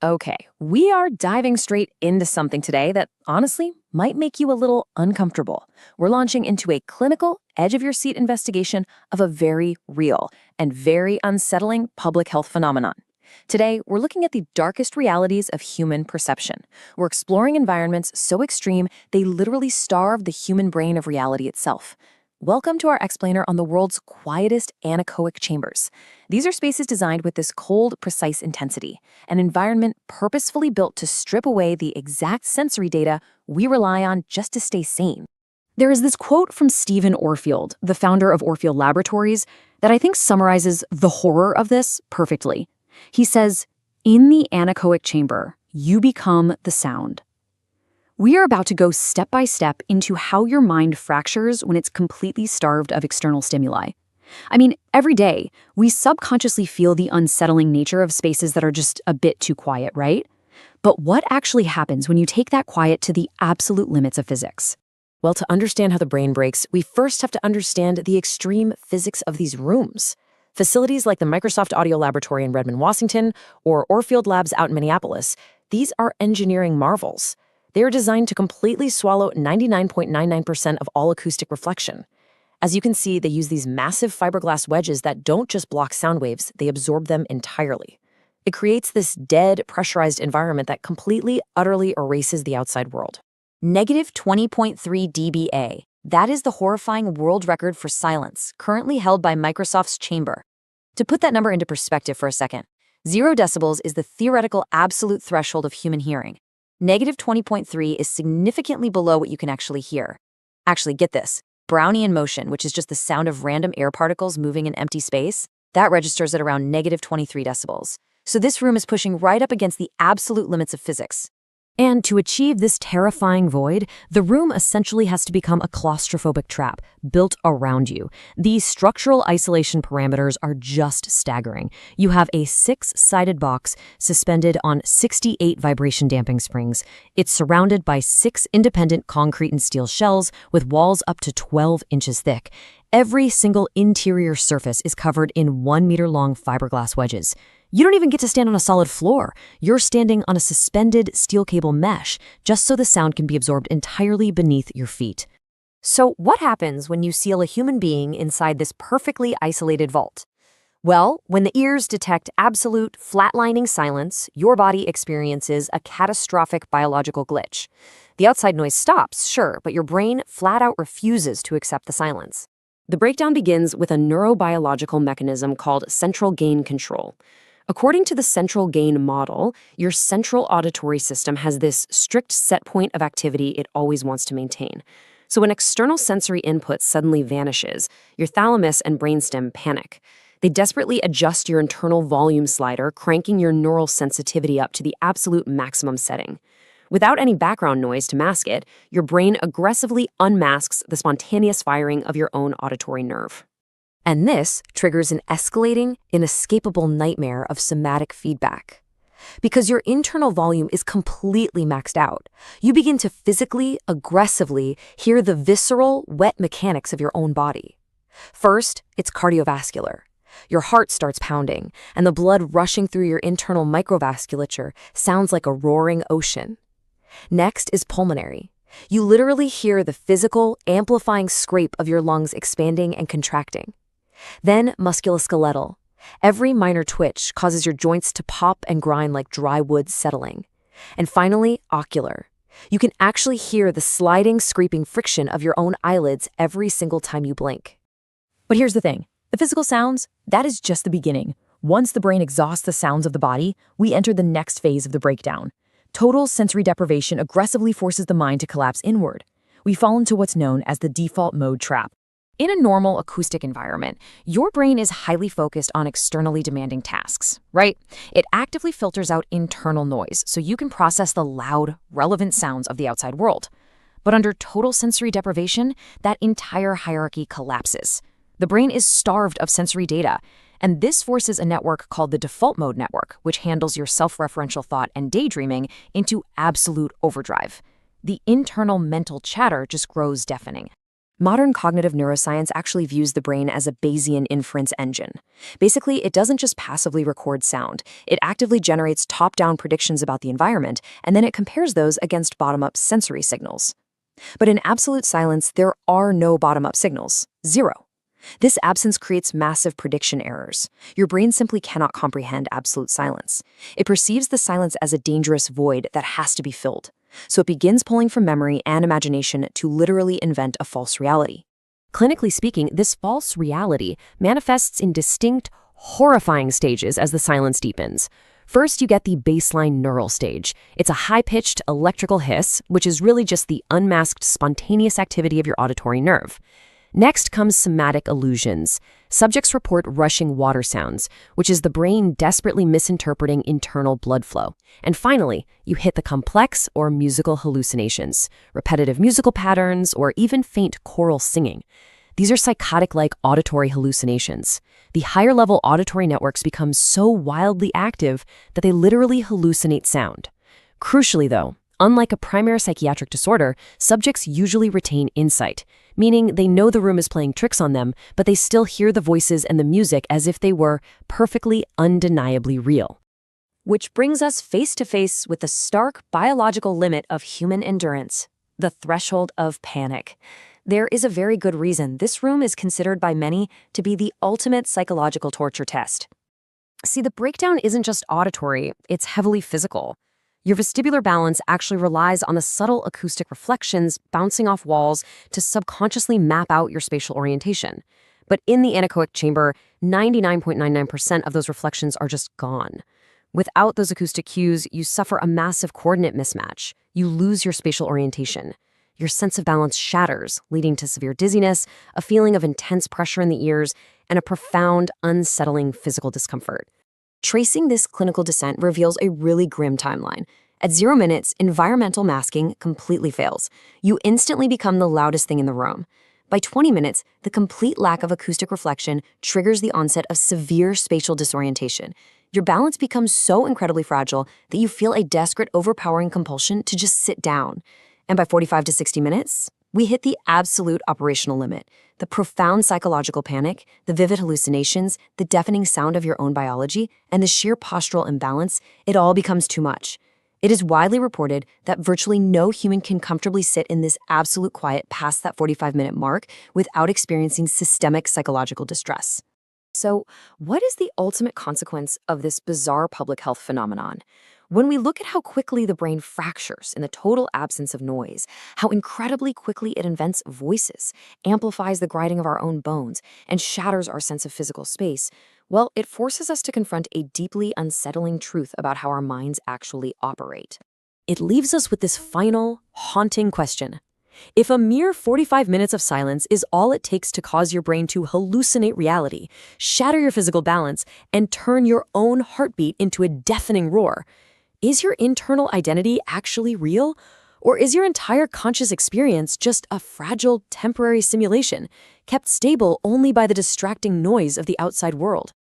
Okay, we are diving straight into something today that honestly might make you a little uncomfortable. We're launching into a clinical, edge of your seat investigation of a very real and very unsettling public health phenomenon. Today, we're looking at the darkest realities of human perception. We're exploring environments so extreme they literally starve the human brain of reality itself. Welcome to our explainer on the world's quietest anechoic chambers. These are spaces designed with this cold, precise intensity, an environment purposefully built to strip away the exact sensory data we rely on just to stay sane. There is this quote from Stephen Orfield, the founder of Orfield Laboratories, that I think summarizes the horror of this perfectly. He says, "In the anechoic chamber, you become the sound." We are about to go step by step into how your mind fractures when it's completely starved of external stimuli. I mean, every day, we subconsciously feel the unsettling nature of spaces that are just a bit too quiet, right? But what actually happens when you take that quiet to the absolute limits of physics? Well, to understand how the brain breaks, we first have to understand the extreme physics of these rooms. Facilities like the Microsoft Audio Laboratory in Redmond, Washington, or Orfield Labs out in Minneapolis, these are engineering marvels. They are designed to completely swallow 99.99% of all acoustic reflection. As you can see, they use these massive fiberglass wedges that don't just block sound waves, they absorb them entirely. It creates this dead, pressurized environment that completely, utterly erases the outside world. Negative 20.3 dBA. That is the horrifying world record for silence, currently held by Microsoft's Chamber. To put that number into perspective for a second, 0 decibels is the theoretical absolute threshold of human hearing. Negative 20.3 is significantly below what you can actually hear. Actually, get this. Brownian motion, which is just the sound of random air particles moving in empty space, that registers at around negative 23 decibels. So this room is pushing right up against the absolute limits of physics. And to achieve this terrifying void, the room essentially has to become a claustrophobic trap built around you. These structural isolation parameters are just staggering. You have a 6-sided box suspended on 68 vibration damping springs. It's surrounded by 6 independent concrete and steel shells with walls up to 12 inches thick. Every single interior surface is covered in 1-meter-long fiberglass wedges. You don't even get to stand on a solid floor. You're standing on a suspended steel cable mesh, just so the sound can be absorbed entirely beneath your feet. So what happens when you seal a human being inside this perfectly isolated vault? Well, when the ears detect absolute, flatlining silence, your body experiences a catastrophic biological glitch. The outside noise stops, sure, but your brain flat out refuses to accept the silence. The breakdown begins with a neurobiological mechanism called central gain control. According to the central gain model, your central auditory system has this strict set point of activity it always wants to maintain. So when external sensory input suddenly vanishes, your thalamus and brainstem panic. They desperately adjust your internal volume slider, cranking your neural sensitivity up to the absolute maximum setting. Without any background noise to mask it, your brain aggressively unmasks the spontaneous firing of your own auditory nerve. And this triggers an escalating, inescapable nightmare of somatic feedback. Because your internal volume is completely maxed out, you begin to physically, aggressively hear the visceral, wet mechanics of your own body. First, it's cardiovascular. Your heart starts pounding, and the blood rushing through your internal microvasculature sounds like a roaring ocean. Next is pulmonary. You literally hear the physical, amplifying scrape of your lungs expanding and contracting. Then musculoskeletal. Every minor twitch causes your joints to pop and grind like dry wood settling. And finally, ocular. You can actually hear the sliding, scraping friction of your own eyelids every single time you blink. But here's the thing. The physical sounds, that is just the beginning. Once the brain exhausts the sounds of the body, we enter the next phase of the breakdown. Total sensory deprivation aggressively forces the mind to collapse inward. We fall into what's known as the default mode trap. In a normal acoustic environment, your brain is highly focused on externally demanding tasks, right? It actively filters out internal noise so you can process the loud, relevant sounds of the outside world. But under total sensory deprivation, that entire hierarchy collapses. The brain is starved of sensory data, and this forces a network called the default mode network, which handles your self-referential thought and daydreaming, into absolute overdrive. The internal mental chatter just grows deafening. Modern cognitive neuroscience actually views the brain as a Bayesian inference engine. Basically, it doesn't just passively record sound, it actively generates top-down predictions about the environment, and then it compares those against bottom-up sensory signals. But in absolute silence, there are no bottom-up signals. Zero. This absence creates massive prediction errors. Your brain simply cannot comprehend absolute silence. It perceives the silence as a dangerous void that has to be filled. So it begins pulling from memory and imagination to literally invent a false reality. Clinically speaking, this false reality manifests in distinct, horrifying stages as the silence deepens. First, you get the baseline neural stage. It's a high-pitched electrical hiss, which is really just the unmasked, spontaneous activity of your auditory nerve. Next comes somatic illusions. Subjects report rushing water sounds, which is the brain desperately misinterpreting internal blood flow. And finally, you hit the complex or musical hallucinations, repetitive musical patterns, or even faint choral singing. These are psychotic-like auditory hallucinations. The higher-level auditory networks become so wildly active that they literally hallucinate sound. Crucially, though, unlike a primary psychiatric disorder, subjects usually retain insight, meaning they know the room is playing tricks on them, but they still hear the voices and the music as if they were perfectly, undeniably real. Which brings us face to face with the stark biological limit of human endurance, the threshold of panic. There is a very good reason this room is considered by many to be the ultimate psychological torture test. See, the breakdown isn't just auditory, it's heavily physical. Your vestibular balance actually relies on the subtle acoustic reflections bouncing off walls to subconsciously map out your spatial orientation. But in the anechoic chamber, 99.99% of those reflections are just gone. Without those acoustic cues, you suffer a massive coordinate mismatch. You lose your spatial orientation. Your sense of balance shatters, leading to severe dizziness, a feeling of intense pressure in the ears, and a profound, unsettling physical discomfort. Tracing this clinical descent reveals a really grim timeline. At 0 minutes, environmental masking completely fails. You instantly become the loudest thing in the room. By 20 minutes, the complete lack of acoustic reflection triggers the onset of severe spatial disorientation. Your balance becomes so incredibly fragile that you feel a desperate, overpowering compulsion to just sit down. And by 45 to 60 minutes, we hit the absolute operational limit. The profound psychological panic, the vivid hallucinations, the deafening sound of your own biology, and the sheer postural imbalance, it all becomes too much. It is widely reported that virtually no human can comfortably sit in this absolute quiet past that 45-minute mark without experiencing systemic psychological distress. So, what is the ultimate consequence of this bizarre public health phenomenon? When we look at how quickly the brain fractures in the total absence of noise, how incredibly quickly it invents voices, amplifies the grinding of our own bones, and shatters our sense of physical space, well, it forces us to confront a deeply unsettling truth about how our minds actually operate. It leaves us with this final, haunting question. If a mere 45 minutes of silence is all it takes to cause your brain to hallucinate reality, shatter your physical balance, and turn your own heartbeat into a deafening roar, is your internal identity actually real? Or is your entire conscious experience just a fragile, temporary simulation, kept stable only by the distracting noise of the outside world?